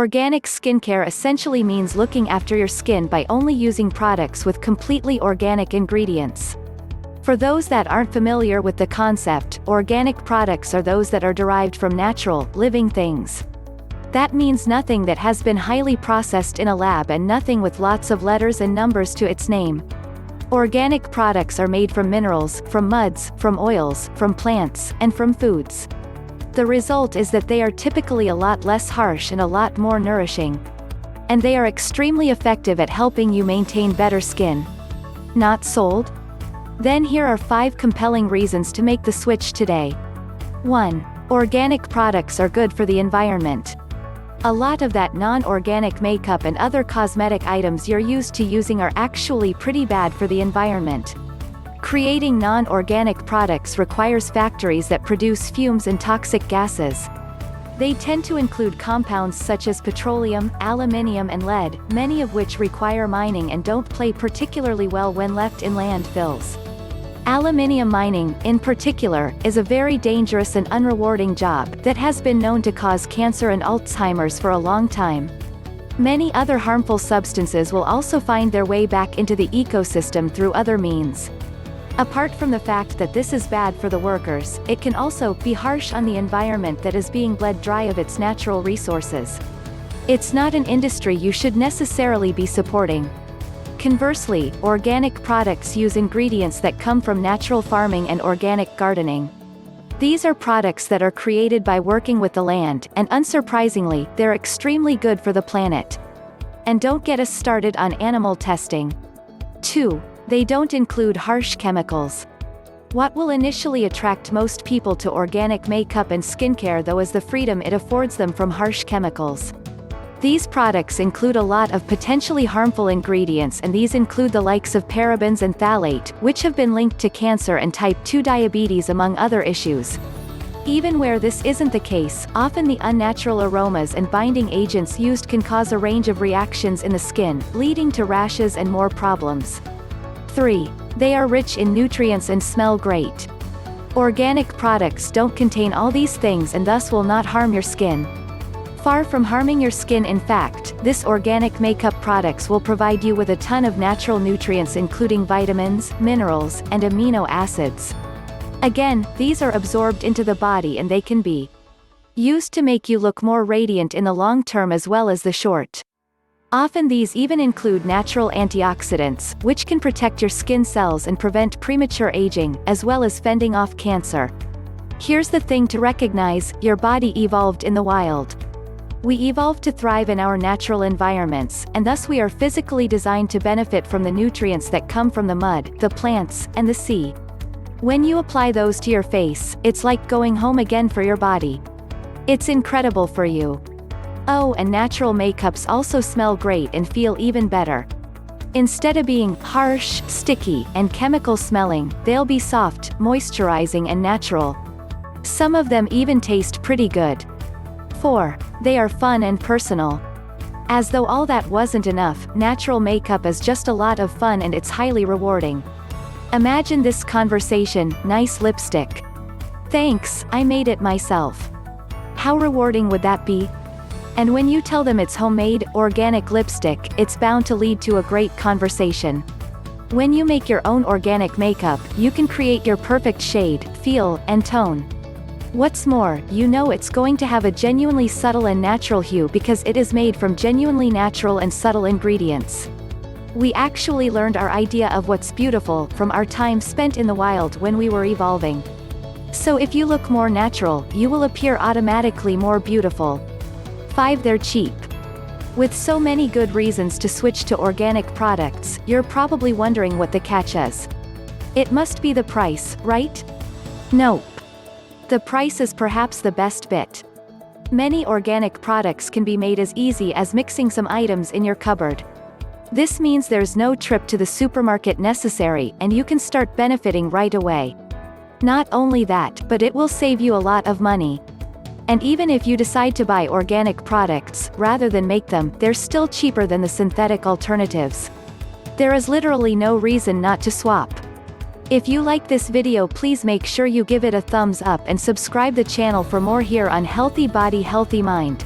Organic skincare essentially means looking after your skin by only using products with completely organic ingredients. For those that aren't familiar with the concept, organic products are those that are derived from natural, living things. That means nothing that has been highly processed in a lab and nothing with lots of letters and numbers to its name. Organic products are made from minerals, from muds, from oils, from plants, and from foods. The result is that they are typically a lot less harsh and a lot more nourishing. And they are extremely effective at helping you maintain better skin. Not sold? Then here are 5 compelling reasons to make the switch today. 1. Organic products are good for the environment. A lot of that non-organic makeup and other cosmetic items you're used to using are actually pretty bad for the environment. Creating non-organic products requires factories that produce fumes and toxic gases. They tend to include compounds such as petroleum, aluminium and lead, many of which require mining and don't play particularly well when left in landfills. Aluminium mining, in particular, is a very dangerous and unrewarding job that has been known to cause cancer and Alzheimer's for a long time. Many other harmful substances will also find their way back into the ecosystem through other means. Apart from the fact that this is bad for the workers, it can also be harsh on the environment that is being bled dry of its natural resources. It's not an industry you should necessarily be supporting. Conversely, organic products use ingredients that come from natural farming and organic gardening. These are products that are created by working with the land, and unsurprisingly, they're extremely good for the planet. And don't get us started on animal testing. 2. They don't include harsh chemicals. What will initially attract most people to organic makeup and skincare though is the freedom it affords them from harsh chemicals. These products include a lot of potentially harmful ingredients, and these include the likes of parabens and phthalate, which have been linked to cancer and type 2 diabetes among other issues. Even where this isn't the case, often the unnatural aromas and binding agents used can cause a range of reactions in the skin, leading to rashes and more problems. 3. They are rich in nutrients and smell great. Organic products don't contain all these things and thus will not harm your skin. Far from harming your skin, in fact, this organic makeup products will provide you with a ton of natural nutrients including vitamins, minerals, and amino acids. Again, these are absorbed into the body and they can be used to make you look more radiant in the long term as well as the short. Often these even include natural antioxidants, which can protect your skin cells and prevent premature aging, as well as fending off cancer. Here's the thing to recognize: your body evolved in the wild. We evolved to thrive in our natural environments, and thus we are physically designed to benefit from the nutrients that come from the mud, the plants, and the sea. When you apply those to your face, it's like going home again for your body. It's incredible for you. Oh, and natural makeups also smell great and feel even better. Instead of being harsh, sticky, and chemical smelling, they'll be soft, moisturizing and natural. Some of them even taste pretty good. 4. They are fun and personal. As though all that wasn't enough, natural makeup is just a lot of fun and it's highly rewarding. Imagine this conversation: nice lipstick. Thanks, I made it myself. How rewarding would that be? And when you tell them it's homemade, organic lipstick, it's bound to lead to a great conversation. When you make your own organic makeup, you can create your perfect shade, feel, and tone. What's more, you know it's going to have a genuinely subtle and natural hue because it is made from genuinely natural and subtle ingredients. We actually learned our idea of what's beautiful from our time spent in the wild when we were evolving. So if you look more natural, you will appear automatically more beautiful. 5. They're cheap. With so many good reasons to switch to organic products, you're probably wondering what the catch is. It must be the price, right? Nope. The price is perhaps the best bit. Many organic products can be made as easy as mixing some items in your cupboard. This means there's no trip to the supermarket necessary, and you can start benefiting right away. Not only that, but it will save you a lot of money. And even if you decide to buy organic products, rather than make them, they're still cheaper than the synthetic alternatives. There is literally no reason not to swap. If you like this video, please make sure you give it a thumbs up and subscribe the channel for more here on Healthy Body Healthy Mind.